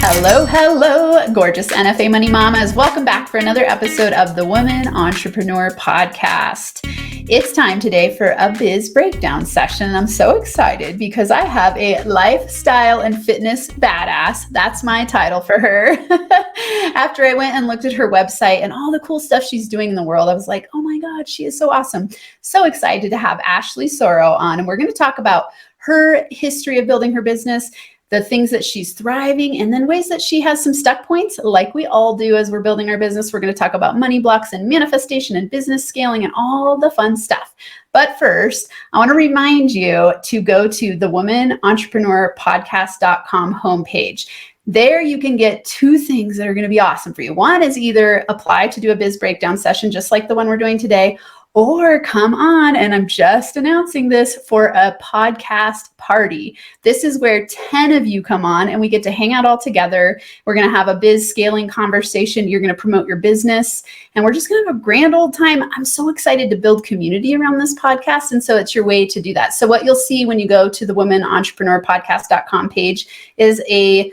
Hello, hello, gorgeous NFA Money Mamas. Welcome back for another episode of the Woman Entrepreneur Podcast. It's time today for a biz breakdown session. And I'm so excited because I have a lifestyle and fitness badass. That's my title for her. After I went and looked at her website and all the cool stuff she's doing in the world, I was like, oh my God, she is so awesome. So excited to have Ashley Soro on. And we're going to talk about her history of building her business, the things that she's thriving, and then ways that she has some stuck points like we all do as we're building our business. We're going to talk about money blocks and manifestation and business scaling and all the fun stuff. But first, I want to remind you to go to the womanentrepreneurpodcast.com homepage. There you can get two things that are going to be awesome for you. One is either apply to do a biz breakdown session just like the one we're doing today, or come on, and I'm just announcing this, for a podcast party. This is where 10 of you come on and we get to hang out all together. We're going to have a biz scaling conversation. You're going to promote your business, and we're just going to have a grand old time. I'm so excited to build community around this podcast, and so it's your way to do that. So what you'll see when you go to the womanentrepreneurpodcast.com page is a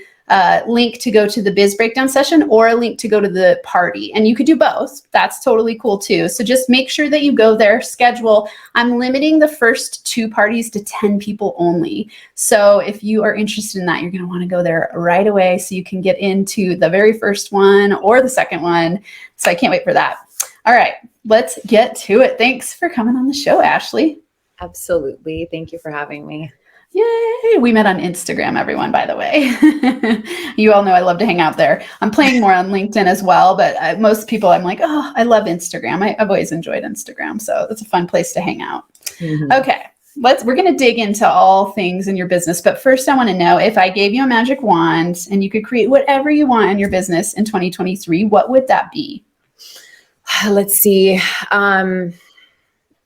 link to go to the biz breakdown session or a link to go to the party. And you could do both. That's totally cool too. So just make sure that you go there, schedule. I'm limiting the first 2 parties to 10 people only. So if you are interested in that, you're going to want to go there right away so you can get into the very first one or the second one. So I can't wait for that. All right, let's get to it. Thanks for coming on the show, Ashley. Absolutely. Thank you for having me. Yay! We met on Instagram, everyone, by the way. You all know I love to hang out there. I'm playing more on LinkedIn as well, but most people, I'm like, oh, I love Instagram. I've always enjoyed Instagram, so it's a fun place to hang out. Mm-hmm. Okay, we're going to dig into all things in your business, but first I want to know, if I gave you a magic wand and you could create whatever you want in your business in 2023, what would that be? Let's see. So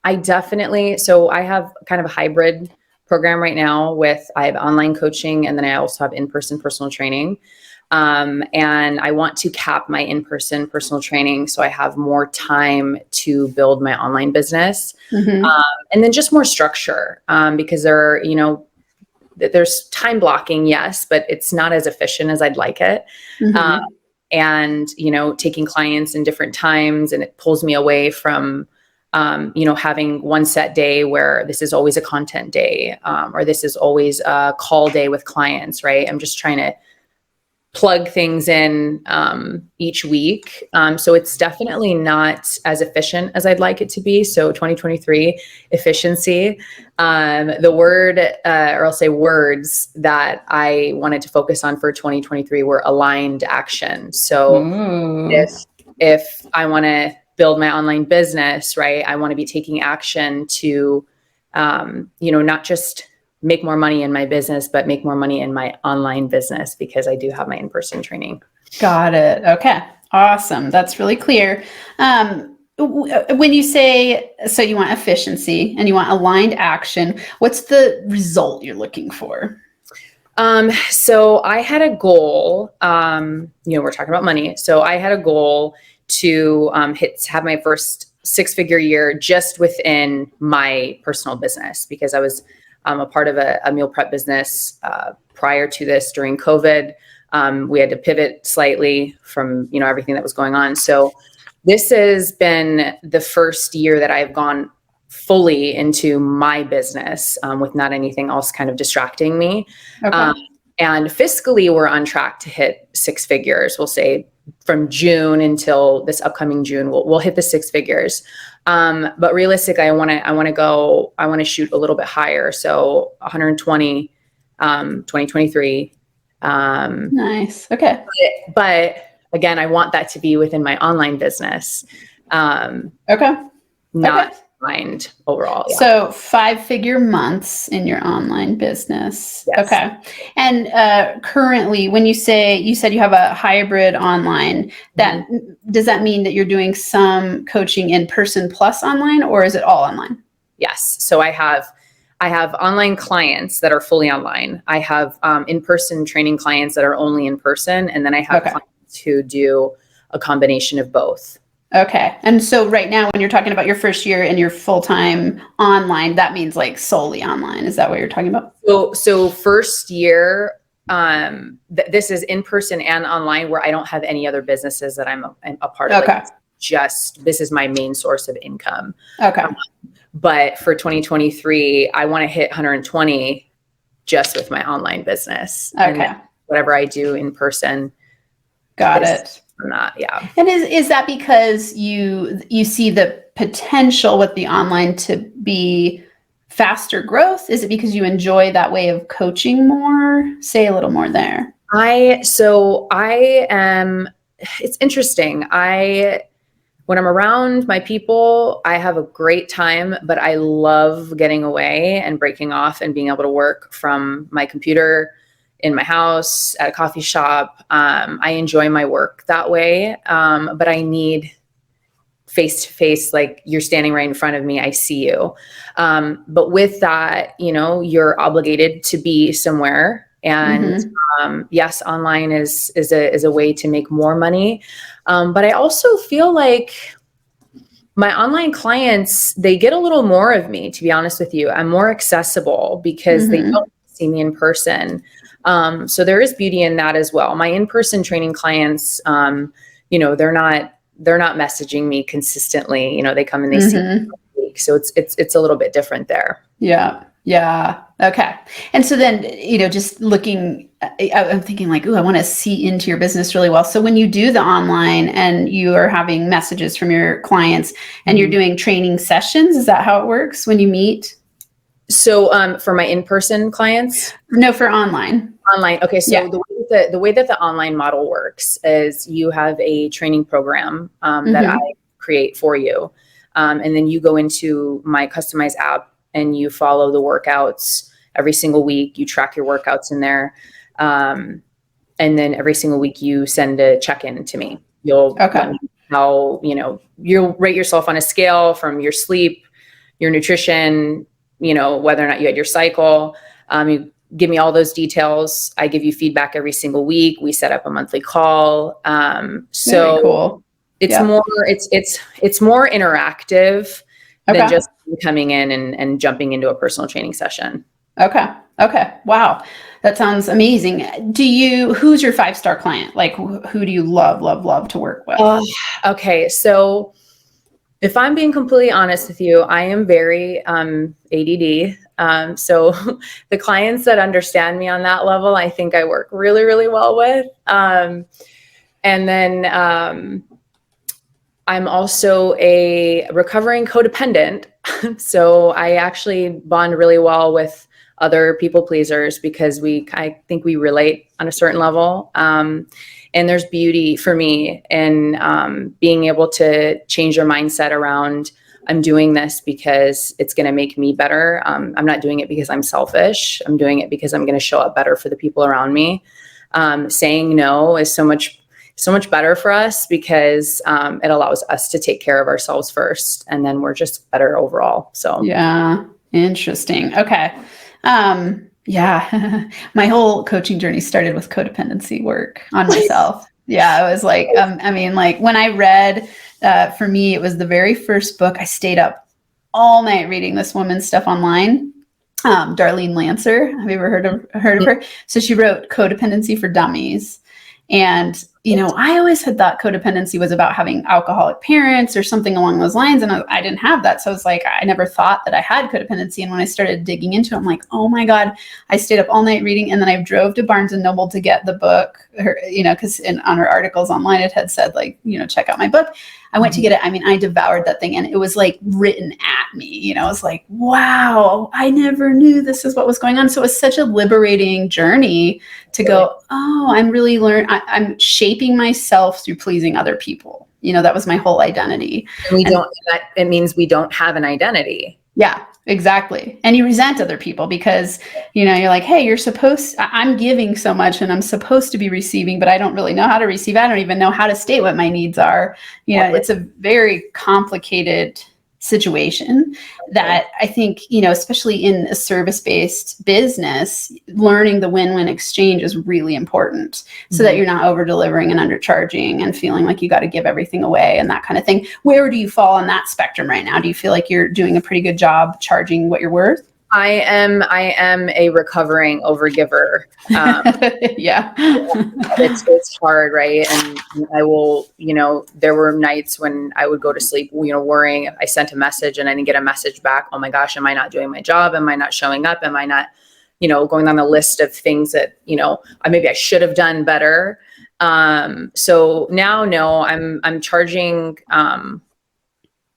I have kind of a hybrid program right now I have online coaching, and then I also have in-person personal training. And I want to cap my in-person personal training so I have more time to build my online business. Mm-hmm. And then just more structure, because there's time blocking, yes, but it's not as efficient as I'd like it. Mm-hmm. And taking clients in different times, and it pulls me away from having one set day where this is always a content day, or this is always a call day with clients, right? I'm just trying to plug things in each week. So it's definitely not as efficient as I'd like it to be. So 2023, efficiency. The word, or I'll say words that I wanted to focus on for 2023 were aligned action. So if I want to build my online business, right, I want to be taking action to, not just make more money in my business, but make more money in my online business, because I do have my in-person training. Got it. Okay. Awesome. That's really clear. When you say, so you want efficiency and you want aligned action, what's the result you're looking for? So I had a goal, we're talking about money. So I had a goal to have my first 6-figure year just within my personal business, because I was a part of a meal prep business prior to this during COVID. We had to pivot slightly from everything that was going on. So this has been the first year that I've gone fully into my business with not anything else kind of distracting me. Okay. And fiscally, we're on track to hit 6 figures. We'll say from June until this upcoming June, we'll hit the 6 figures. But realistically, I want to shoot a little bit higher. So 120, 2023. Nice. Okay. But again, I want that to be within my online business. Not mind overall. Yeah. So 5-figure months in your online business. Yes. Okay. And currently, when you said you have a hybrid online, does that mean that you're doing some coaching in person plus online, or is it all online? Yes. So I have online clients that are fully online. I have in-person training clients that are only in person. And then I have clients who do a combination of both. Okay. And so right now, when you're talking about your first year and your full-time online, that means like solely online. Is that what you're talking about? So first year, this is in person and online, where I don't have any other businesses that I'm a part of. Okay. Like, just, this is my main source of income. Okay. But for 2023, I want to hit 120 just with my online business. Okay. And whatever I do in person. Got it. Not, yeah. And is that because you see the potential with the online to be faster growth? Is it because you enjoy that way of coaching more? Say a little more there. It's interesting. When I'm around my people, I have a great time, but I love getting away and breaking off and being able to work from my computer in my house, at a coffee shop. I enjoy my work that way. But I need face-to-face, like, you're standing right in front of me, I see you. But with that, you're obligated to be somewhere. And yes, online is a way to make more money. But I also feel like my online clients, they get a little more of me, to be honest with you. I'm more accessible because they don't see me in person. So there is beauty in that as well. My in-person training clients, they're not messaging me consistently. They come and they see me every week. So it's a little bit different there. Yeah. Yeah. Okay. And so then, just looking, I'm thinking like, I want to see into your business really well. So when you do the online and you are having messages from your clients and you're doing training sessions, is that how it works when you meet? So for my in-person clients? No, for online. Online. Okay. So the way that the online model works is you have a training program that I create for you. And then you go into my customized app and you follow the workouts every single week. You track your workouts in there. And then every single week you send a check-in to me. You'll you'll rate yourself on a scale from your sleep, your nutrition, whether or not you had your cycle. You give me all those details. I give you feedback every single week. We set up a monthly call. So very cool. It's more, it's more interactive than just coming in and jumping into a personal training session. Okay. Wow. That sounds amazing. Who's your 5-star client? Like, who do you love to work with? Okay. So if I'm being completely honest with you, I am very ADD. So the clients that understand me on that level, I think I work really, really well with. And then I'm also a recovering codependent. So I actually bond really well with other people pleasers because I think we relate on a certain level. And there's beauty for me in being able to change your mindset around, I'm doing this because it's going to make me better. I'm not doing it because I'm selfish. I'm doing it because I'm going to show up better for the people around me. Saying no is so much better for us because it allows us to take care of ourselves first, and then we're just better overall. So yeah, interesting. Okay. Yeah, my whole coaching journey started with codependency work on myself. Yeah, it was like, when I read, for me, it was the very first book. I stayed up all night reading this woman's stuff online. Darlene Lancer. Have you ever heard of her? So she wrote Codependency for Dummies. And, I always had thought codependency was about having alcoholic parents or something along those lines. And I didn't have that. So I was like, I never thought that I had codependency. And when I started digging into it, I'm like, oh my God, I stayed up all night reading. And then I drove to Barnes and Noble to get the book, because on her articles online, it had said check out my book. I went to get it. I devoured that thing and it was like written at me, I was like, wow, I never knew this is what was going on. So it was such a liberating journey to go, oh, I'm really I'm shaping myself through pleasing other people. That was my whole identity. It means we don't have an identity. Yeah, exactly. And you resent other people because, you're like, hey, I'm giving so much and I'm supposed to be receiving, but I don't really know how to receive. I don't even know how to state what my needs are. It's a very complicated situation that I think, especially in a service-based business, learning the win-win exchange is really important so that you're not over-delivering and undercharging and feeling like you got to give everything away and that kind of thing. Where do you fall on that spectrum right now? Do you feel like you're doing a pretty good job charging what you're worth? I am a recovering overgiver. Yeah. It's hard, right? And I will, there were nights when I would go to sleep, worrying if I sent a message and I didn't get a message back. Oh my gosh, am I not doing my job? Am I not showing up? Am I not, going on the list of things that, maybe I should have done better. So now, no, I'm charging,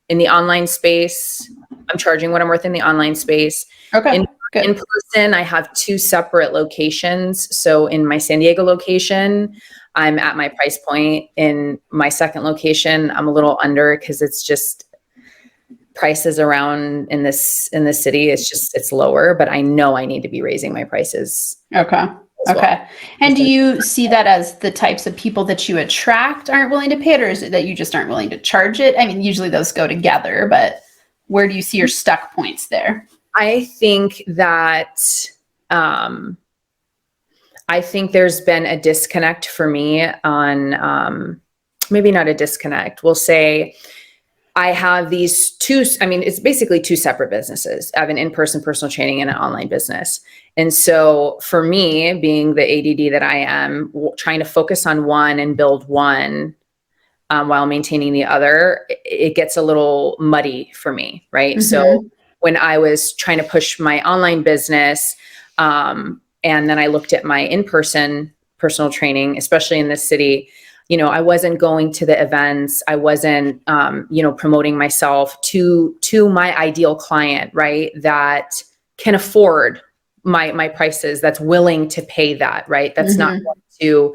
in the online space. I'm charging what I'm worth in the online space. Okay. In person, I have 2 separate locations. So in my San Diego location, I'm at my price point. In my second location, I'm a little under because it's just prices around in this city. It's lower, but I know I need to be raising my prices. Okay. Okay. And do you see that as the types of people that you attract aren't willing to pay it, or is it that you just aren't willing to charge it? I mean, usually those go together, but where do you see your stuck points there? I think that, there's been a disconnect for me on, maybe not a disconnect. We'll say I have these it's basically 2 separate businesses. I have an in-person personal training and an online business. And so for me, being the ADD that I am, trying to focus on one and build one, while maintaining the other, it gets a little muddy for me, right? Mm-hmm. So when I was trying to push my online business, and then I looked at my in-person personal training, especially in this city, I wasn't going to the events. I wasn't, promoting myself to my ideal client, right? That can afford my prices, that's willing to pay that, right? That's not going to,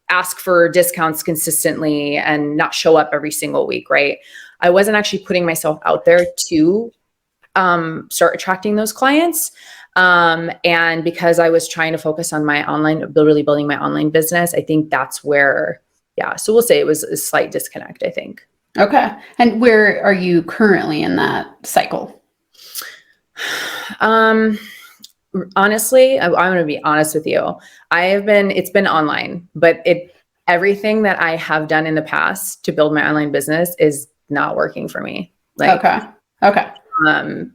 ask for discounts consistently and not show up every single week, right? I wasn't actually putting myself out there to start attracting those clients. And because I was trying to focus on my online, really building my online business, I think that's where, so we'll say it was a slight disconnect, I think. Okay. And where are you currently in that cycle? Honestly, I'm going to be honest with you. It's been online, but everything that I have done in the past to build my online business is not working for me. Okay.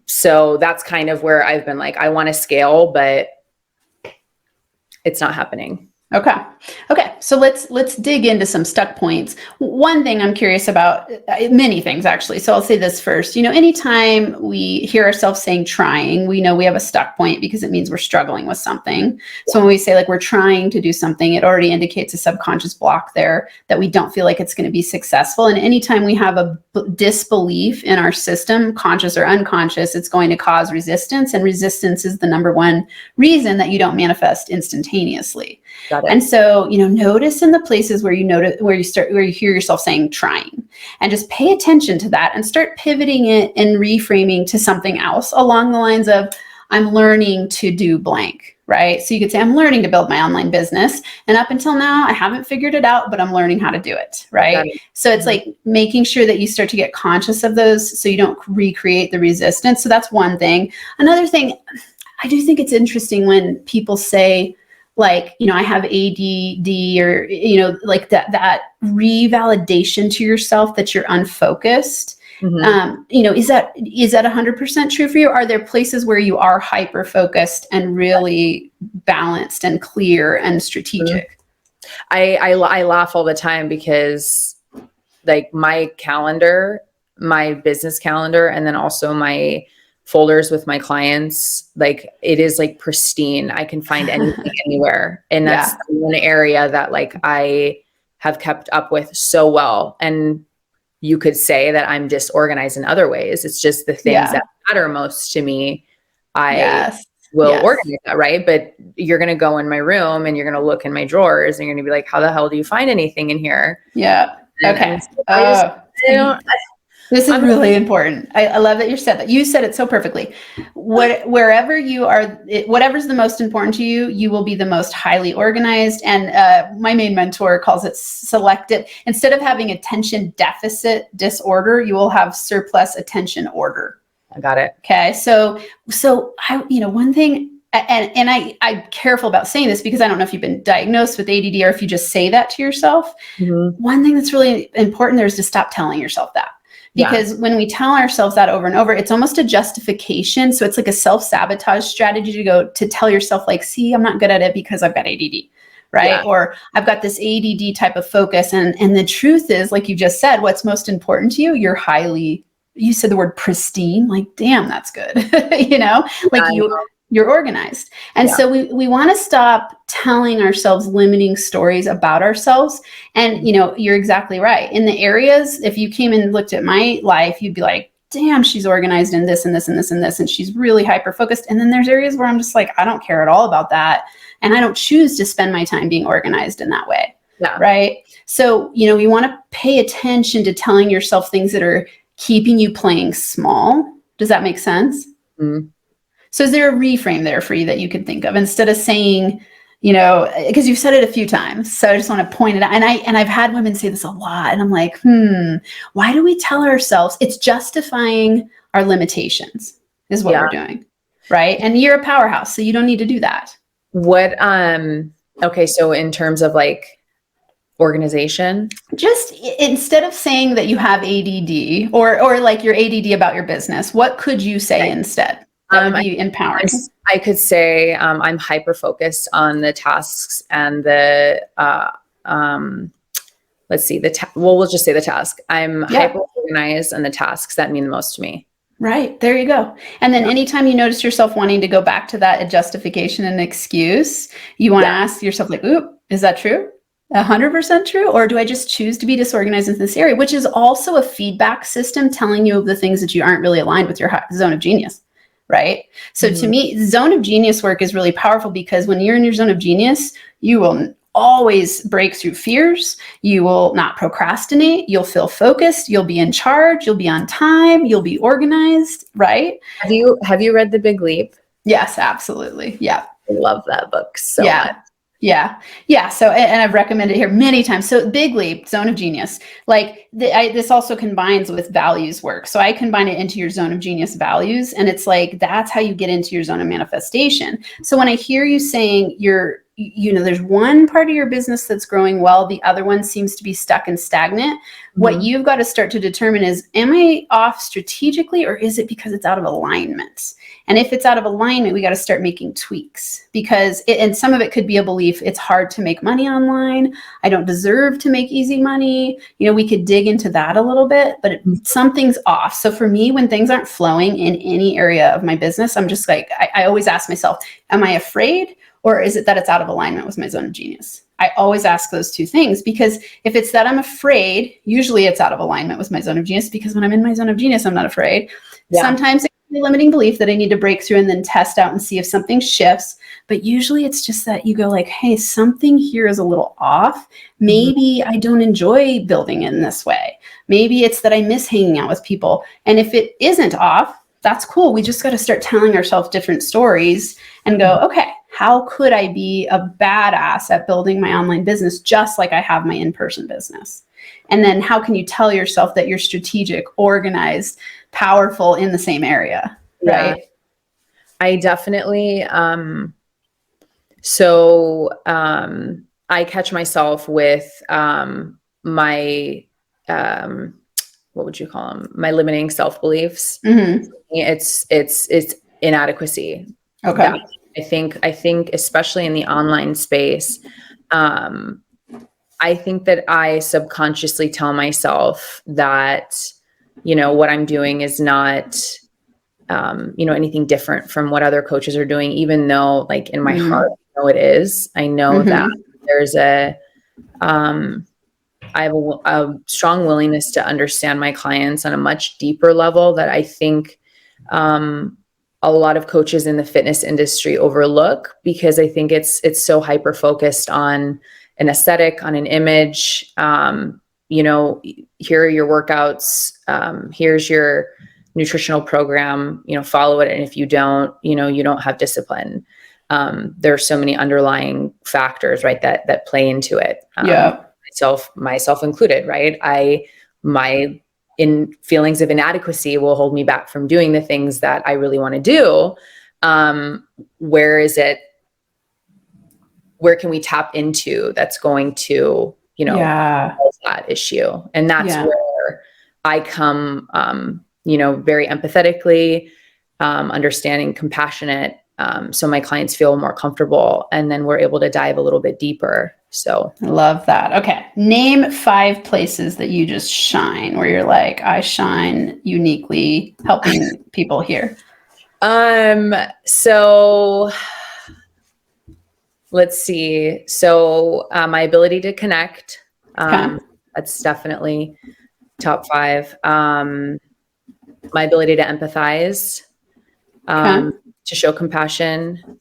So that's kind of where I've been like, I want to scale, but it's not happening. Okay. So let's dig into some stuck points. One thing I'm curious about, many things actually. So I'll say this first. Anytime we hear ourselves saying trying, we know we have a stuck point because it means we're struggling with something. So when we say like we're trying to do something, it already indicates a subconscious block there that we don't feel like it's going to be successful. And anytime we have a disbelief in our system, conscious or unconscious, it's going to cause resistance. And resistance is the number one reason that you don't manifest instantaneously. And so, notice in the places where you hear yourself saying trying, and just pay attention to that and start pivoting it and reframing to something else along the lines of, I'm learning to do blank, right? So you could say, I'm learning to build my online business. And up until now, I haven't figured it out, but I'm learning how to do it, right? So it's like making sure that you start to get conscious of those so you don't recreate the resistance. So that's one thing. Another thing, I do think it's interesting when people say, like, I have ADD, or, like that revalidation to yourself that you're unfocused. Is that 100% true for you? Are there places where you are hyper focused and really balanced and clear and strategic? I laugh all the time because like my calendar, my business calendar, and then also my folders with my clients, like it is like pristine. I can find anything anywhere. And that's one area that like I have kept up with so well. And you could say that I'm disorganized in other ways. It's just the things that matter most to me. I will organize that, right? But you're going to go in my room and you're going to look in my drawers and you're going to be like, how the hell do you find anything in here? Yeah. Okay. This is really important. I love that you said that. You said it so perfectly. Wherever you are, whatever's the most important to you, you will be the most highly organized. And my main mentor calls it selective. Instead of having attention deficit disorder, you will have surplus attention order. I got it. Okay. So I, one thing, and I'm careful about saying this because I don't know if you've been diagnosed with ADD or if you just say that to yourself. One thing that's really important there is to stop telling yourself that. Because when we tell ourselves that over and over, it's almost a justification. So it's like a self-sabotage strategy to tell yourself like, see, I'm not good at it because I've got ADD, right? Yeah. Or I've got this ADD type of focus. And the truth is, like you just said, what's most important to you, you said the word pristine, like, damn, that's good. You're organized. And so we want to stop telling ourselves limiting stories about ourselves. And, you're exactly right. In the areas, if you came and looked at my life, you'd be like, damn, she's organized in this and this and this and this. And she's really hyper-focused. And then there's areas where I'm just like, I don't care at all about that. And I don't choose to spend my time being organized in that way. Yeah. Right. So, we want to pay attention to telling yourself things that are keeping you playing small. Does that make sense? Mm-hmm. So is there a reframe there for you that you could think of instead of saying, because you've said it a few times. So I just want to point it out. And I've had women say this a lot. And I'm like, why do we tell ourselves it's justifying our limitations is what we're doing. Right. And you're a powerhouse, so you don't need to do that. Okay. So in terms of like organization, just instead of saying that you have ADD or like your ADD about your business, what could you say instead? That would be empowering. I could say I'm hyper focused on the tasks and the we'll just say the task. I'm hyper organized on the tasks that mean the most to me. Right. There you go. And then anytime you notice yourself wanting to go back to that justification and excuse, you want to ask yourself like, oop, is that true? 100% true? Or do I just choose to be disorganized in this area? Which is also a feedback system telling you of the things that you aren't really aligned with your zone of genius. Right. So to me, zone of genius work is really powerful because when you're in your zone of genius, you will always break through fears. You will not procrastinate. You'll feel focused. You'll be in charge. You'll be on time. You'll be organized. Right. Have you read The Big Leap? Yes, absolutely. Yeah. I love that book so much. Yeah. Yeah. So, and I've recommended it here many times. So Big Leap, Zone of Genius, like this also combines with values work. So I combine it into your zone of genius values. And it's like, that's how you get into your zone of manifestation. So when I hear you saying there's one part of your business that's growing well, the other one seems to be stuck and stagnant. What you've got to start to determine is, am I off strategically or is it because it's out of alignment? And if it's out of alignment, we got to start making tweaks because and some of it could be a belief. It's hard to make money online. I don't deserve to make easy money. We could dig into that a little bit, but something's off. So for me, when things aren't flowing in any area of my business, I'm just like, I always ask myself, am I afraid? Or is it that it's out of alignment with my zone of genius? I always ask those two things because if it's that I'm afraid, usually it's out of alignment with my zone of genius because when I'm in my zone of genius, I'm not afraid. Yeah. Sometimes it can be a limiting belief that I need to break through and then test out and see if something shifts. But usually it's just that you go like, hey, something here is a little off. Maybe I don't enjoy building in this way. Maybe it's that I miss hanging out with people. And if it isn't off, that's cool. We just got to start telling ourselves different stories and go, okay, how could I be a badass at building my online business just like I have my in-person business? And then how can you tell yourself that you're strategic, organized, powerful in the same area, right? Yeah. I definitely, I catch myself with my, what would you call them? My limiting self-beliefs. It's inadequacy. Okay. I think especially in the online space, I think that I subconsciously tell myself that, what I'm doing is not, anything different from what other coaches are doing, even though like in my heart, I know it is. I know that there's I have a strong willingness to understand my clients on a much deeper level that I think, a lot of coaches in the fitness industry overlook because I think it's so hyper focused on an aesthetic, on an image. Here are your workouts. Here's your nutritional program, follow it. And if you don't, you don't have discipline. There are so many underlying factors, right, that play into it. Myself included, right? My feelings of inadequacy will hold me back from doing the things that I really want to do. Where can we tap into that's going to, solve that issue? And that's where I come, very empathetically, understanding, compassionate. So my clients feel more comfortable, and then we're able to dive a little bit deeper. So I love that. Okay. Name 5 places that you just shine, where you're like, I shine uniquely helping people here. So let's see. So my ability to connect, Okay. that's definitely top 5. My ability to empathize, Okay. to show compassion,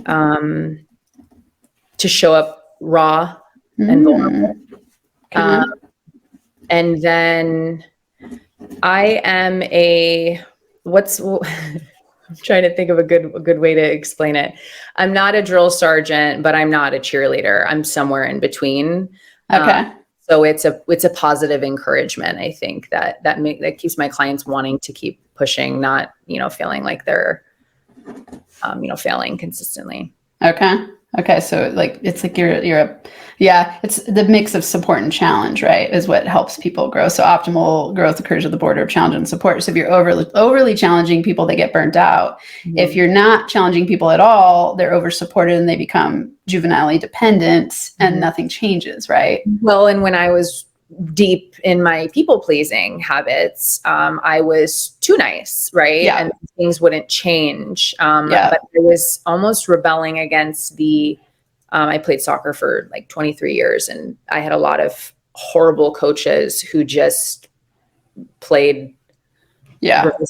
to show up raw and vulnerable. Okay. And then I am I'm trying to think of a good way to explain it. I'm not a drill sergeant, but I'm not a cheerleader. I'm somewhere in between. Okay. So it's a positive encouragement. I think that keeps my clients wanting to keep pushing, not, feeling like they're, failing consistently. Okay. So like, it's like it's the mix of support and challenge, right? Is what helps people grow. So optimal growth occurs at the border of challenge and support. So if you're overly challenging people, they get burnt out. Mm-hmm. If you're not challenging people at all, they're over supported and they become juvenilely dependent and nothing changes, right? Well, and when I was deep in my people pleasing habits, I was too nice, right? Yeah. And things wouldn't change. Yeah. But I was almost rebelling against I played soccer for like 23 years, and I had a lot of horrible coaches who just played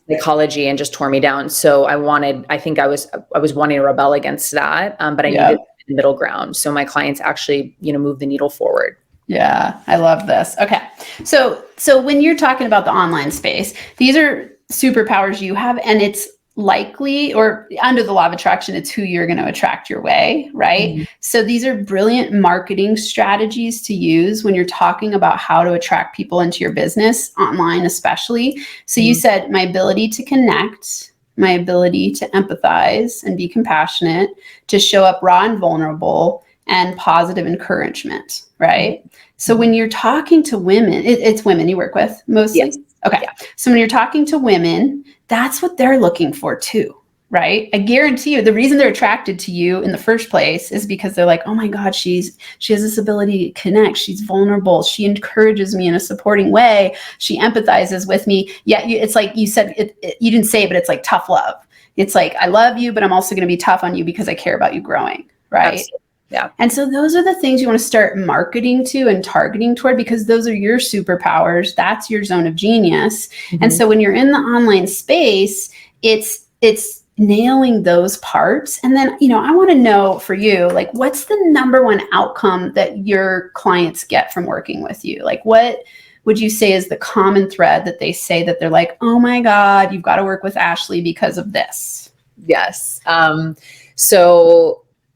psychology and just tore me down. So I was wanting to rebel against that, but I needed a middle ground. So my clients actually, move the needle forward. Yeah, I love this. Okay. So when you're talking about the online space, these are superpowers you have, and it's likely, or under the law of attraction, it's who you're going to attract your way, right? Mm-hmm. So these are brilliant marketing strategies to use when you're talking about how to attract people into your business, online especially. So you said my ability to connect, my ability to empathize and be compassionate, to show up raw and vulnerable, and positive encouragement, right? Mm-hmm. So when you're talking to women, it's women you work with mostly? Yes. Okay. Yeah. So when you're talking to women, that's what they're looking for too, right? I guarantee you the reason they're attracted to you in the first place is because they're like, oh my God, she has this ability to connect. She's vulnerable. She encourages me in a supporting way. She empathizes with me. Yeah, it's like you said, you didn't say it, but it's like tough love. It's like, I love you, but I'm also going to be tough on you because I care about you growing, right? Absolutely. Yeah. And so those are the things you want to start marketing to and targeting toward, because those are your superpowers. That's your zone of genius. Mm-hmm. And so when you're in the online space, it's nailing those parts. And then, I want to know for you, like, what's the number one outcome that your clients get from working with you? Like, what would you say is the common thread that they say that they're like, oh my God, you've got to work with Ashley because of this? Yes.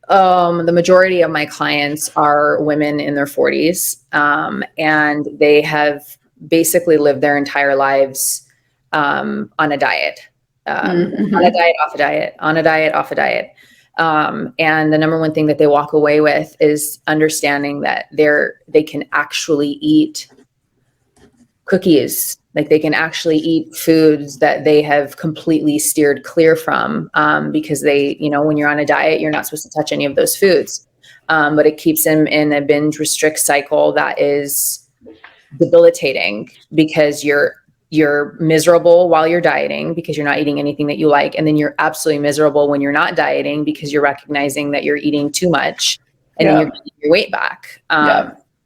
The majority of my clients are women in their 40s, and they have basically lived their entire lives on a diet, on a diet, off a diet, on a diet, off a diet. And the number one thing that they walk away with is understanding that they can actually eat cookies. Like they can actually eat foods that they have completely steered clear from, because when you're on a diet, you're not supposed to touch any of those foods. But it keeps them in a binge restrict cycle that is debilitating, because you're miserable while you're dieting because you're not eating anything that you like. And then you're absolutely miserable when you're not dieting because you're recognizing that you're eating too much, and then you're getting your weight back.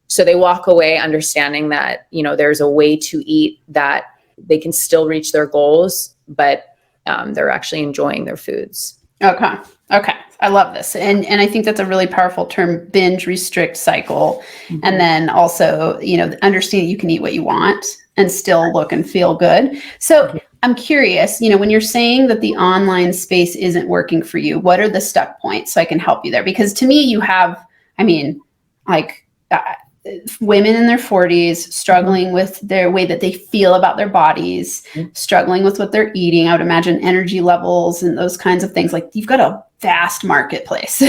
So they walk away understanding that, there's a way to eat that they can still reach their goals, but they're actually enjoying their foods. Okay. I love this. And I think that's a really powerful term, binge restrict cycle. Mm-hmm. And then also, understand you can eat what you want and still look and feel good. So I'm curious, when you're saying that the online space isn't working for you, what are the stuck points so I can help you there? Because to me, you have, women in their 40s struggling with their way that they feel about their bodies, struggling with what they're eating. I would imagine energy levels and those kinds of things. Like, you've got a vast marketplace,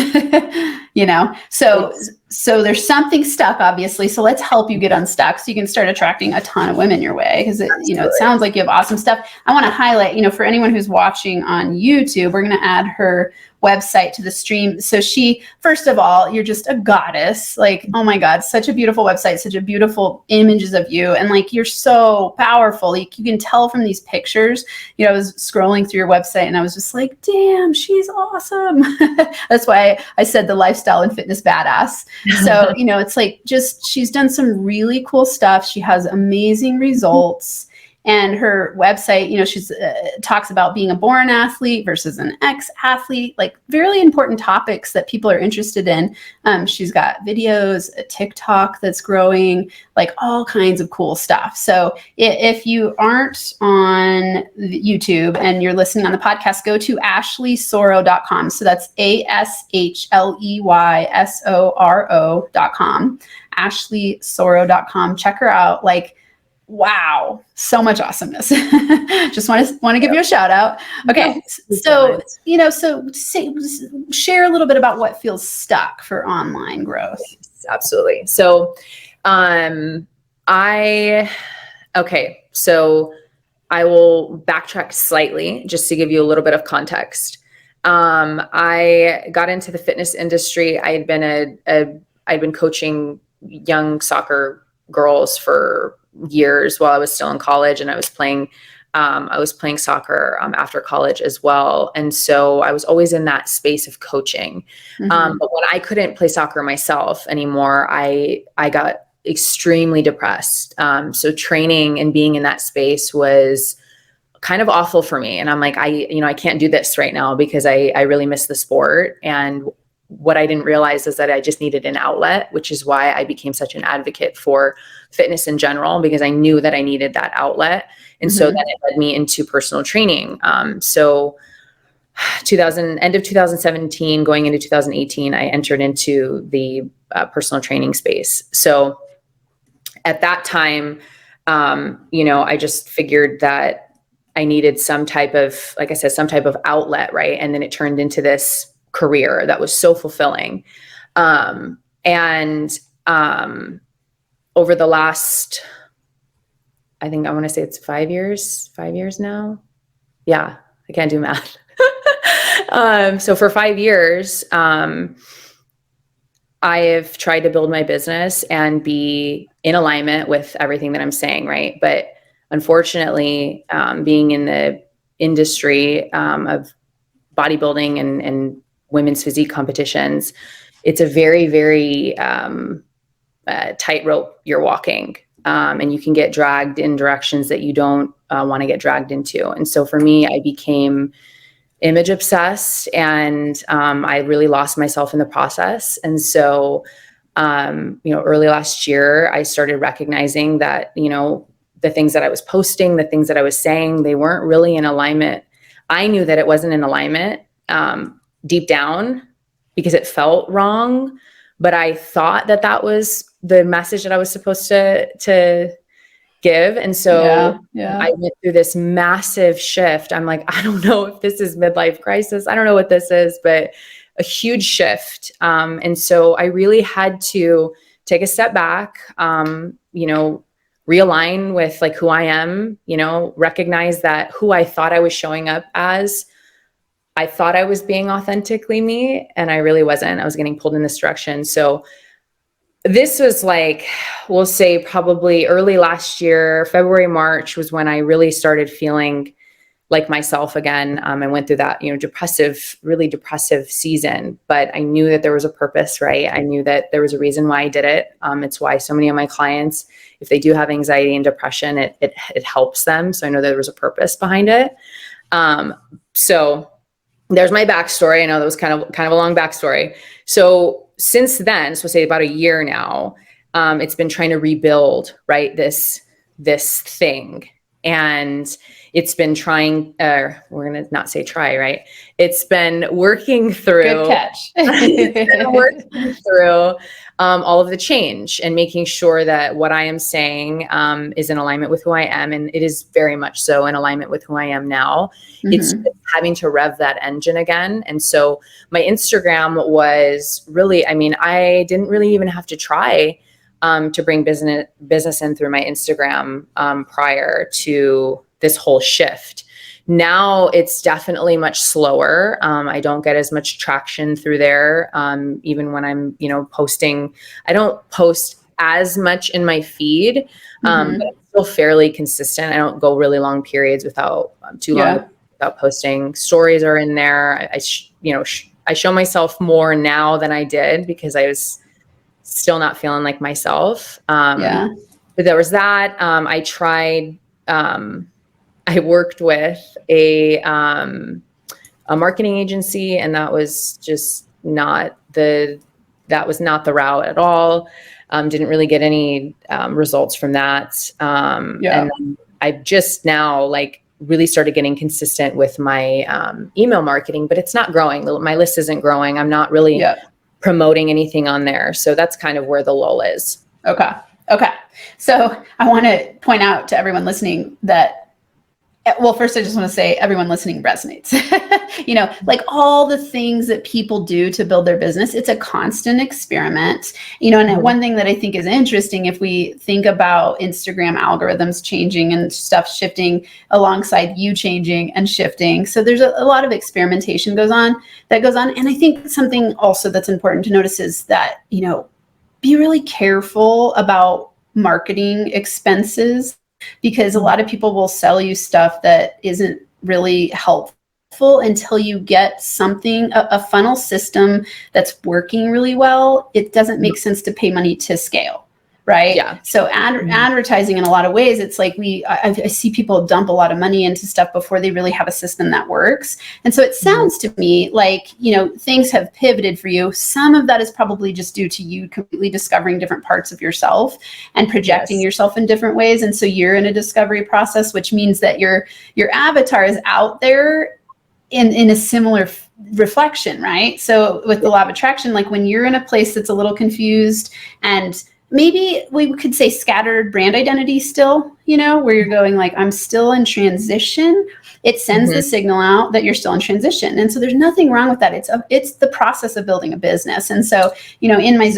So there's something stuck, obviously. So let's help you get unstuck so you can start attracting a ton of women your way. Because it sounds like you have awesome stuff. I want to highlight, for anyone who's watching on YouTube, we're going to add her website to the stream. So first of all, you're just a goddess. Like, oh my God, such a beautiful website, such a beautiful images of you. And like, you're so powerful. You can tell from these pictures, I was scrolling through your website and I was just like, damn, she's awesome. That's why I said the lifestyle and fitness badass. So, it's like she's done some really cool stuff. She has amazing results. And her website, she's talks about being a born athlete versus an ex-athlete, like really important topics that people are interested in. She's got videos, a TikTok that's growing, like all kinds of cool stuff. So if you aren't on YouTube and you're listening on the podcast, go to ashleysoro.com. So that's ASHLEYSORO.com, ashleysoro.com. Check her out. Like, wow, so much awesomeness. Just want to give you a shout out. Okay. So, share a little bit about what feels stuck for online growth. Absolutely. So, so I will backtrack slightly just to give you a little bit of context. I got into the fitness industry. I'd been coaching young soccer girls for years while I was still in college, and I was playing soccer after college as well. And so I was always in that space of coaching. But when I couldn't play soccer myself anymore, I got extremely depressed. So training and being in that space was kind of awful for me. And I'm like, I can't do this right now because I really miss the sport. And what I didn't realize is that I just needed an outlet, which is why I became such an advocate for fitness in general, because I knew that I needed that outlet. And so then it led me into personal training. So end of 2017, going into 2018, I entered into the personal training space. So at that time, I just figured that I needed some type of, like I said, some type of outlet, right? And then it turned into this career that was so fulfilling. Over the last, I think I want to say it's 5 years now. Yeah, I can't do math. So for 5 years, I have tried to build my business and be in alignment with everything that I'm saying, right? But unfortunately, being in the industry of bodybuilding and women's physique competitions, it's a very, very tightrope you're walking. And you can get dragged in directions that you don't want to get dragged into. And so for me, I became image obsessed, and I really lost myself in the process. And so, early last year, I started recognizing that, the things that I was posting, the things that I was saying, they weren't really in alignment. I knew that it wasn't in alignment deep down because it felt wrong, but I thought that was the message that I was supposed to give. And so I went through this massive shift. I'm like, I don't know if this is midlife crisis. I don't know what this is, but a huge shift. And so I really had to take a step back, realign with like who I am, recognize that who I thought I was showing up as, I thought I was being authentically me, and I really wasn't. I was getting pulled in this direction. So this was like, we'll say probably early last year, February, March was when I really started feeling like myself again. I went through that, really depressive season, but I knew that there was a purpose, right? I knew that there was a reason why I did it. It's why so many of my clients, if they do have anxiety and depression, it helps them. So I know there was a purpose behind it. So there's my backstory. I know that was kind of a long backstory. So since then, so say about a year now, it's been trying to rebuild, right? This thing. And it's been we're going to not say try, right? It's been working through. Good catch. It's been working through all of the change and making sure that what I am saying is in alignment with who I am. And it is very much so in alignment with who I am now. It's having to rev that engine again. And so my Instagram was really, I mean, I didn't really even have to try to bring business in through my Instagram prior to this whole shift. Now it's definitely much slower. I don't get as much traction through there. Even when I'm, posting, I don't post as much in my feed, but it's still fairly consistent. I don't go really long periods without too long without posting. Stories are in there. I show myself more now than I did because I was still not feeling like myself. But there was that. I worked with a marketing agency, and that was just not the route at all. Didn't really get any results from that. And I've just now really started getting consistent with my email marketing, but it's not growing. My list isn't growing. I'm not really promoting anything on there. So that's kind of where the lull is. Okay. So I want to point out to everyone listening that, well, first I just want to say everyone listening resonates. All the things that people do to build their business, it's a constant experiment. And one thing that I think is interesting, if we think about Instagram algorithms changing and stuff shifting alongside you changing and shifting. So there's a lot of experimentation that goes on. And I think something also that's important to notice is that, be really careful about marketing expenses, because a lot of people will sell you stuff that isn't really helpful until you get something, a funnel system that's working really well. It doesn't make sense to pay money to scale. Right. Yeah. So advertising in a lot of ways, it's like I see people dump a lot of money into stuff before they really have a system that works. And so it sounds to me like, things have pivoted for you. Some of that is probably just due to you completely discovering different parts of yourself and projecting yourself in different ways. And so you're in a discovery process, which means that your avatar is out there in a similar reflection. Right. So with the law of attraction, like when you're in a place that's a little confused and maybe we could say scattered brand identity still, where you're going like, I'm still in transition. It sends the signal out that you're still in transition. And so there's nothing wrong with that. It's the process of building a business. And so, in my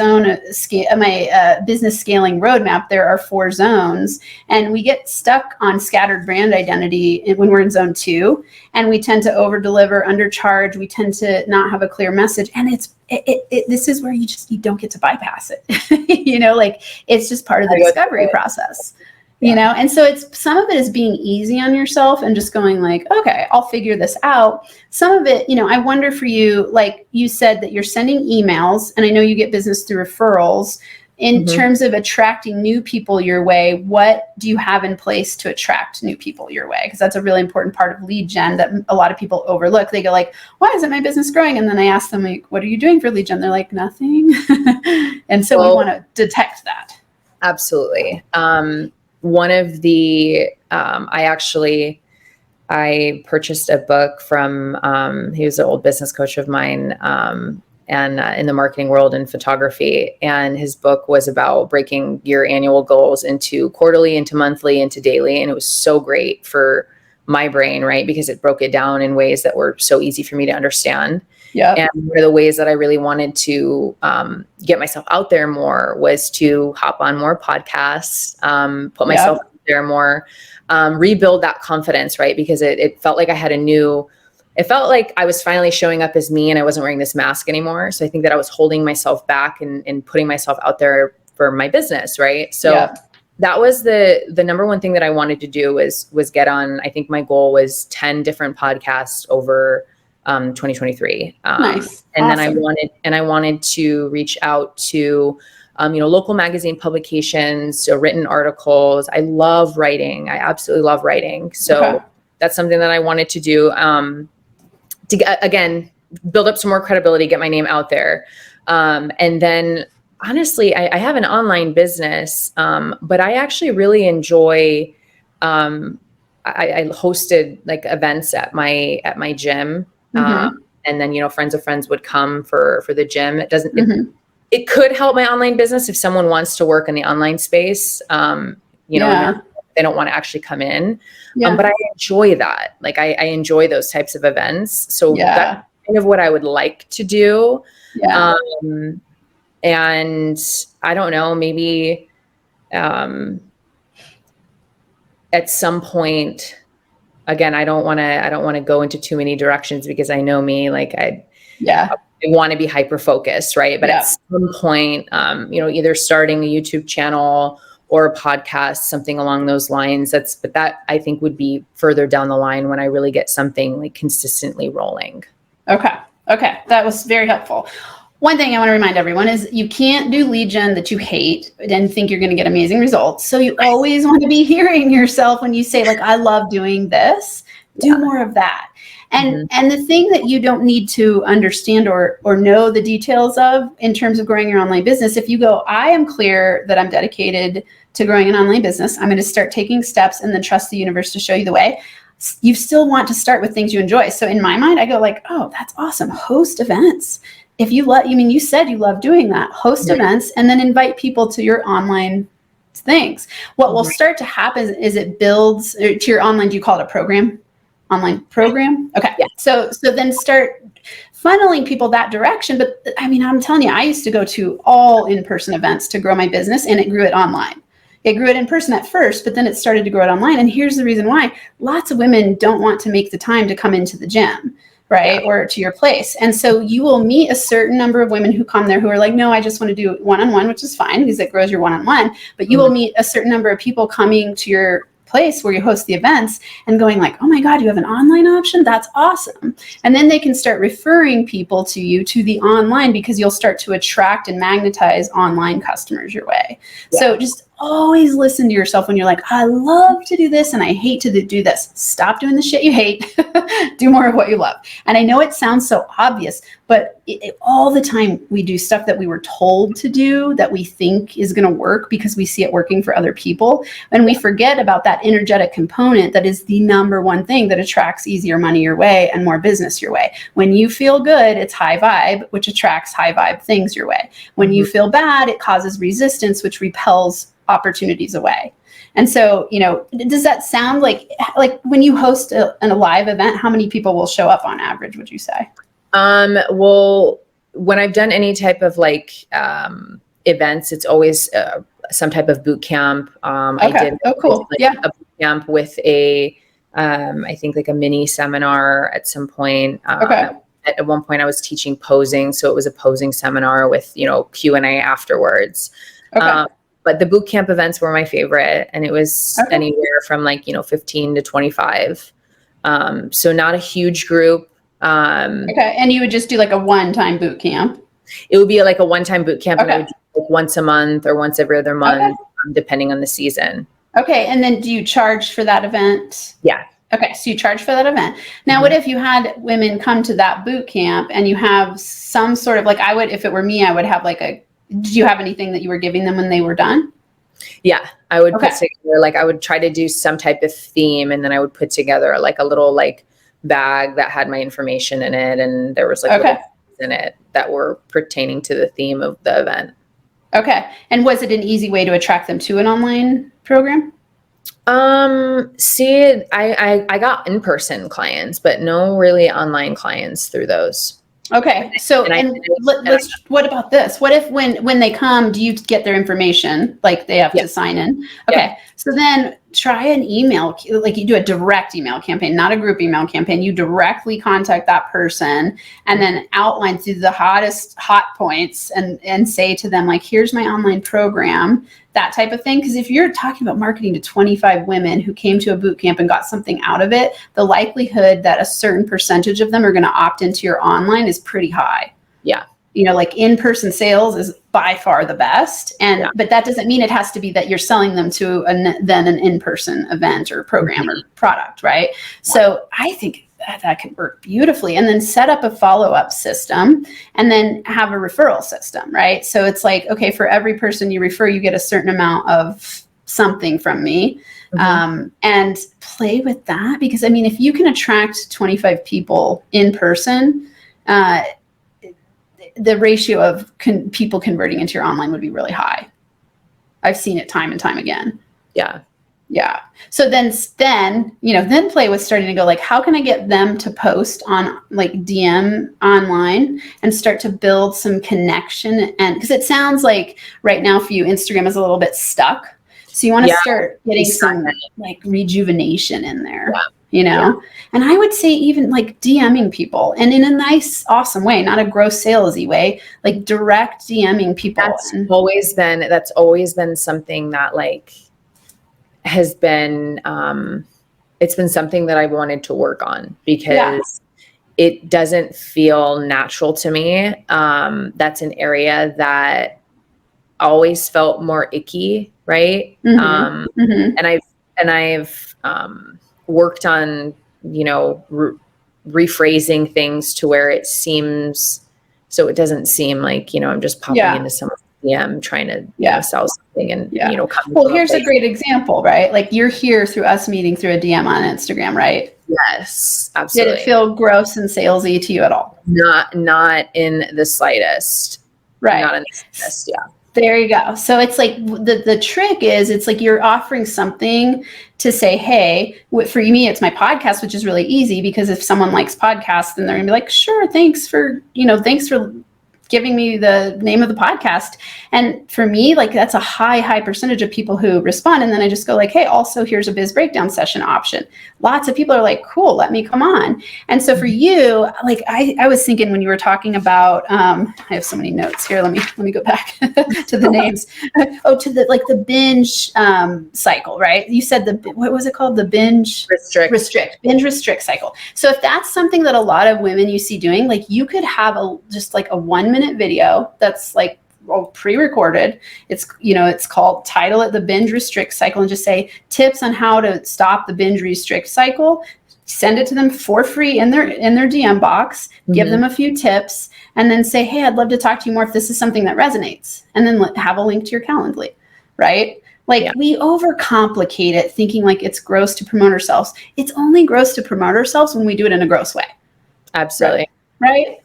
my business scaling roadmap, there are 4 zones, and we get stuck on scattered brand identity when we're in zone 2, and we tend to over deliver, undercharge. We tend to not have a clear message. And this is where you don't get to bypass it. It's just part of the discovery process. And so some of it is being easy on yourself and just going like, okay, I'll figure this out. Some of it, I wonder for you, like you said that you're sending emails, and I know you get business through referrals. In terms of attracting new people your way, what do you have in place to attract new people your way? Because that's a really important part of lead gen that a lot of people overlook. They go like, why isn't my business growing? And then I ask them, like, what are you doing for lead gen? They're like, nothing. And so we want to detect that. Absolutely. One of the, I purchased a book from, he was an old business coach of mine, and in the marketing world and photography. And his book was about breaking your annual goals into quarterly, into monthly, into daily. And it was so great for my brain, right? Because it broke it down in ways that were so easy for me to understand. Yeah. And one of the ways that I really wanted to get myself out there more was to hop on more podcasts, put myself out there more, rebuild that confidence, right? Because it felt like I had it felt like I was finally showing up as me and I wasn't wearing this mask anymore. So I think that I was holding myself back and putting myself out there for my business, right? So that was the number one thing that I wanted to do was get on. I think my goal was 10 different podcasts over 2023. Nice. And awesome. then I wanted to reach out to local magazine publications, so written articles. I love writing. I absolutely love writing. So that's something that I wanted to do to again build up some more credibility, get my name out there, and then. Honestly, I have an online business, but I actually really enjoy I hosted like events at my gym. And then, friends of friends would come for the gym. It doesn't, it could help my online business if someone wants to work in the online space, and they don't want to actually come in. But I enjoy that. Like I enjoy those types of events. So that's kind of what I would like to do. And I don't know, maybe, at some point, again, I don't want to go into too many directions because I know me, like I want to be hyper-focused, right? But at some point, either starting a YouTube channel or a podcast, something along those lines, but that I think would be further down the line when I really get something like consistently rolling. Okay. That was very helpful. One thing I want to remind everyone is you can't do lead gen that you hate and think you're going to get amazing results. So you always want to be hearing yourself when you say, like, I love doing this, do more of that. And the thing that you don't need to understand or know the details of in terms of growing your online business, if you go, I am clear that I'm dedicated to growing an online business, I'm going to start taking steps and then trust the universe to show you the way. You still want to start with things you enjoy. So in my mind, I go like, oh, that's awesome. Host events. If you you said you love doing that, host events and then invite people to your online things. What will start to happen is it builds to your online, do you call it a program? Online program? Okay. Yeah. So then start funneling people that direction. But I mean, I'm telling you, I used to go to all in-person events to grow my business and it grew it online. It grew it in person at first, but then it started to grow it online. And here's the reason why. Lots of women don't want to make the time to come into the gym, right? Or to your place. And so you will meet a certain number of women who come there who are like, no, I just want to do one-on-one, which is fine because it grows your one-on-one. But you will meet a certain number of people coming to your place where you host the events and going like, oh my God, you have an online option? That's awesome. And then they can start referring people to you to the online because you'll start to attract and magnetize online customers your way. So just always listen to yourself when you're like, I love to do this and I hate to do this. Stop doing the shit you hate. Do more of what you love. And I know it sounds so obvious, but all the time we do stuff that we were told to do that we think is going to work because we see it working for other people. And we forget about that energetic component that is the number one thing that attracts easier money your way and more business your way. When you feel good, it's high vibe, which attracts high vibe things your way. When you feel bad, it causes resistance, which repels opportunities away. And so, does that sound like when you host a live event, how many people will show up on average, would you say? Well, when I've done any type of events, it's always some type of boot camp. I did a boot camp with I think like a mini seminar at some point. At one point I was teaching posing. So it was a posing seminar with, Q&A afterwards. But the boot camp events were my favorite, and it was anywhere from 15 to 25. So not a huge group. And you would just do like a one-time boot camp? It would be like a one-time boot camp, and I would do like once a month or once every other month, depending on the season. Okay. And then do you charge for that event? Yeah. Okay. So you charge for that event. Now, what if you had women come to that boot camp and you have some sort of if it were me, I would have did you have anything that you were giving them when they were done? Yeah, I would put together, I would try to do some type of theme, and then I would put together a little bag that had my information in it, and there was little things in it that were pertaining to the theme of the event. Okay. And was it an easy way to attract them to an online program? See, I got in-person clients, but no really online clients through those. Okay. So, what about this? What if when they come, do you get their information? They have to sign in? Okay. Yeah. So then try an email, you do a direct email campaign, not a group email campaign. You directly contact that person and then outline through the hot points and say to them, here's my online program, that type of thing. Because if you're talking about marketing to 25 women who came to a boot camp and got something out of it, the likelihood that a certain percentage of them are going to opt into your online is pretty high. Yeah. In-person sales is by far the best. But that doesn't mean it has to be that you're selling them to then an in-person event or program or product, right? Yeah. So I think that could work beautifully. And then set up a follow-up system and then have a referral system, right? So it's okay, for every person you refer, you get a certain amount of something from me. and play with that. Because I mean, if you can attract 25 people in person, the ratio of people converting into your online would be really high. I've seen it time and time again. Yeah. Yeah. So then, then play with starting to go like, how can I get them to post on like DM online and start to build some connection? And because it sounds like right now for you, Instagram is a little bit stuck. So you want to start getting some like rejuvenation in there, and I would say even like DMing people, and in a nice, awesome way, not a gross salesy way, like direct DMing people. That's always been something that like has been, it's been something that I wanted to work on because it doesn't feel natural to me. That's an area that always felt more icky. Right. And I've worked on, rephrasing things to where it seems, so it doesn't seem like, I'm just popping into someone's DM trying to sell something and, well, here's a great example, right? Like you're here through us meeting through a DM on Instagram, right? Yes, absolutely. Did it feel gross and salesy to you at all? Not in the slightest. Right. Not in the slightest. Yeah. There you go. So it's like the trick is it's like you're offering something to say, hey, for me, it's my podcast, which is really easy because if someone likes podcasts, then they're gonna be like, sure, thanks for giving me the name of the podcast. And for me, like that's a high percentage of people who respond. And then I just go like, hey, also here's a biz breakdown session option. Lots of people are like, cool, let me come on. And so for you, like I was thinking when you were talking about, I have so many notes here. Let me go back to the names. To the binge cycle, right? You said what was it called? The binge binge restrict cycle. So if that's something that a lot of women you see doing, like you could have just like a 1-minute video that's like pre-recorded. It's called, title it the binge restrict cycle, and just say tips on how to stop the binge restrict cycle. Send it to them for free in their DM box, give them a few tips, and then say, hey, I'd love to talk to you more if this is something that resonates. And then have a link to your Calendly, right? Like we overcomplicate it thinking like it's gross to promote ourselves. It's only gross to promote ourselves when we do it in a gross way. Absolutely. Right?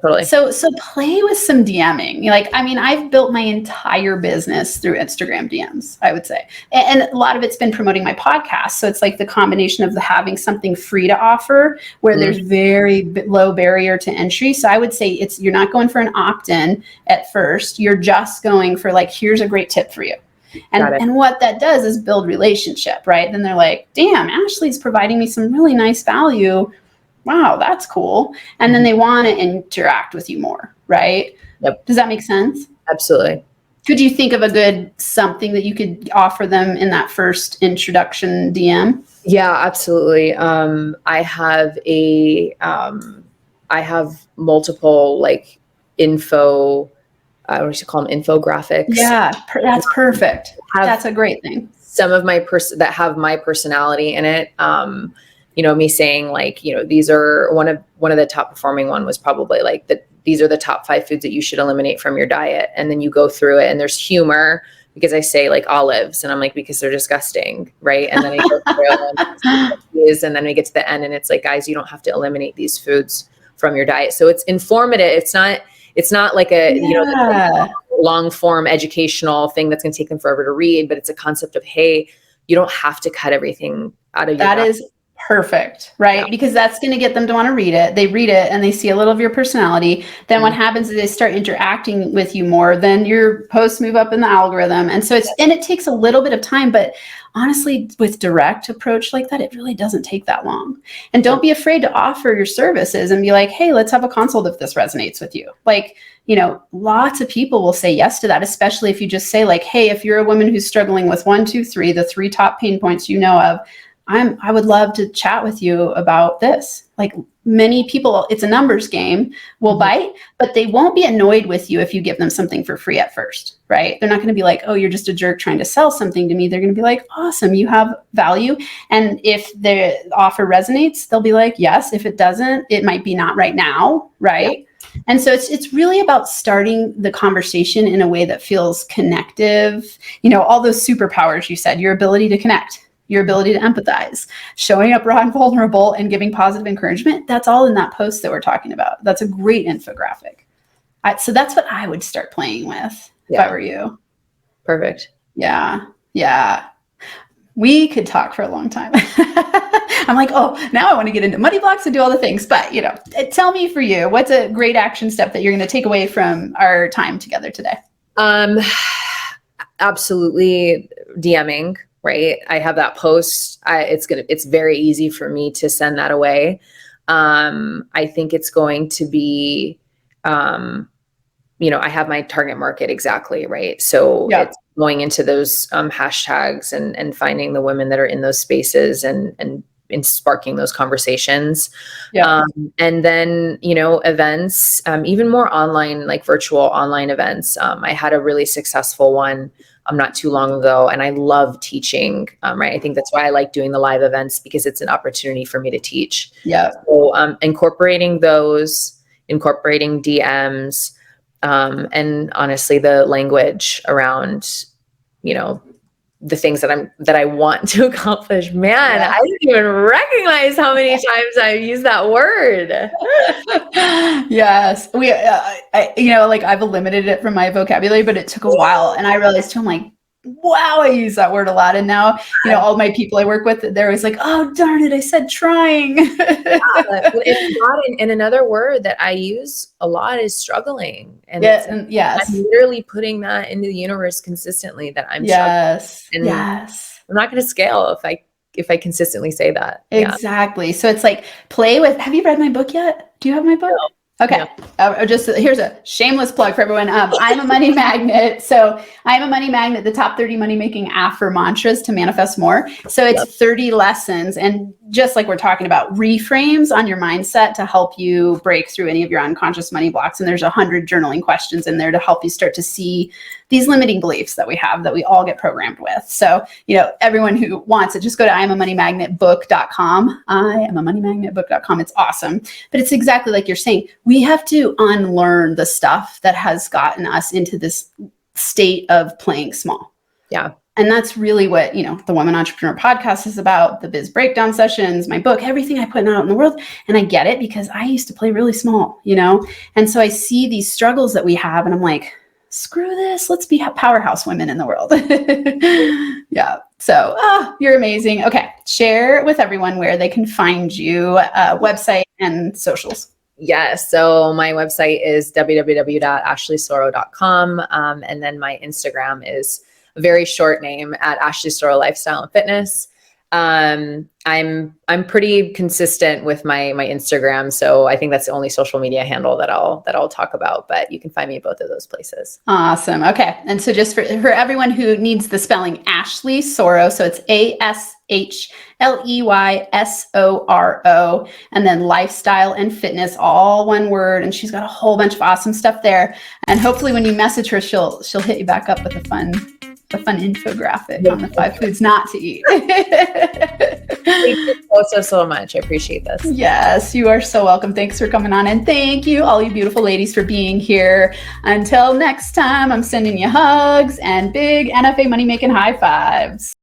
Totally. So play with some DMing. Like, I mean, I've built my entire business through Instagram DMs, I would say. And a lot of it's been promoting my podcast. So it's like the combination of having something free to offer where there's very low barrier to entry. So I would say you're not going for an opt-in at first. You're just going for like, here's a great tip for you. And what that does is build relationship, right? Then they're like, damn, Ashley's providing me some really nice value. Wow, that's cool. And then they want to interact with you more, right? Yep. Does that make sense? Absolutely. Could you think of a good something that you could offer them in that first introduction DM? Yeah, absolutely. I have multiple like info, what do you call them? Infographics. Yeah, that's perfect. That's a great thing. Some of my that have my personality in it. Me saying like, these are one of the top performing one was probably like these are the top 5 foods that you should eliminate from your diet. And then you go through it and there's humor because I say like olives and I'm like, because they're disgusting. Right. And then I go through and then we get to the end and it's like, guys, you don't have to eliminate these foods from your diet. So it's informative. It's not like a, long form educational thing that's going to take them forever to read, but it's a concept of, hey, you don't have to cut everything out of your diet. That is perfect, right? Yeah. Because that's going to get them to want to read it. They read it and they see a little of your personality. Then what happens is they start interacting with you more. Then your posts move up in the algorithm. And so it takes a little bit of time, but honestly, with direct approach like that, it really doesn't take that long. And don't be afraid to offer your services and be like, hey, let's have a consult if this resonates with you. Like, lots of people will say yes to that, especially if you just say like, hey, if you're a woman who's struggling with 1, 2, 3, the 3 top pain points you know of, I would love to chat with you about this. Like many people, it's a numbers game, will bite, but they won't be annoyed with you if you give them something for free at first, right? They're not going to be like, oh, you're just a jerk trying to sell something to me. They're going to be like, awesome, you have value. And if the offer resonates, they'll be like, yes. If it doesn't, it might be not right now, right? Yeah. And so it's really about starting the conversation in a way that feels connective. All those superpowers you said, your ability to connect. your ability to empathize, showing up raw and vulnerable, and giving positive encouragement. That's all in that post that we're talking about. That's a great infographic. So that's what I would start playing with if I were you. Perfect. Yeah. Yeah. We could talk for a long time. I'm like, oh, now I want to get into money blocks and do all the things. But, tell me for you, what's a great action step that you're going to take away from our time together today? Absolutely DMing, right? I have that post. It's very easy for me to send that away. I think it's going to be, I have my target market exactly, right? So it's going into those hashtags and finding the women that are in those spaces and sparking those conversations. And then, events, even more online, like virtual online events. I had a really successful one not too long ago, and I love teaching, right? I think that's why I like doing the live events, because it's an opportunity for me to teach. So incorporating DMs, and honestly, the language around, the things that I want to accomplish. Man, I didn't even recognize how many times I've used that word. Yes. I've eliminated it from my vocabulary, but it took a while. And I realized too, I'm like, wow, I use that word a lot. And now, all my people I work with, they're always like, oh, darn it, I said trying. And another word that I use a lot is struggling. And I'm literally putting that into the universe consistently, that I'm struggling. And I'm not going to scale if I consistently say that. Exactly. So it's like, play with, have you read my book yet? Do you have my book? No. Okay. Here's a shameless plug for everyone. I'm a money magnet. So I'm a money magnet, the top 30 money making mantras to manifest more. So it's 30 lessons. And just like we're talking about, reframes on your mindset to help you break through any of your unconscious money blocks. And there's 100 journaling questions in there to help you start to see these limiting beliefs that we have, that we all get programmed with. So, everyone who wants it, just go to IamAMoneyMagnetBook.com. IamAMoneyMagnetBook.com. It's awesome. But it's exactly like you're saying. We have to unlearn the stuff that has gotten us into this state of playing small. Yeah. And that's really what, the Woman Entrepreneur podcast is about, the Biz Breakdown sessions, my book, everything I put out in the world. And I get it, because I used to play really small, And so I see these struggles that we have, and I'm like, screw this. Let's be powerhouse women in the world. Yeah. So, you're amazing. Okay. Share with everyone where they can find you, website and socials. Yes. So my website is www.ashleysoro.com. And then my Instagram is a very short name, at Ashley Soro Lifestyle and Fitness. I'm pretty consistent with my Instagram. So I think that's the only social media handle that I'll talk about, but you can find me at both of those places. Awesome. Okay. And so just for everyone who needs the spelling, Ashley Soro. So it's ASHLEYSORO, and then lifestyle and fitness, all one word. And she's got a whole bunch of awesome stuff there. And hopefully when you message her, she'll hit you back up with a fun infographic on the 5 foods not to eat. Thank you so much. I appreciate this. Yes, you are so welcome. Thanks for coming on. And thank you, all you beautiful ladies, for being here. Until next time, I'm sending you hugs and big NFA money making high fives.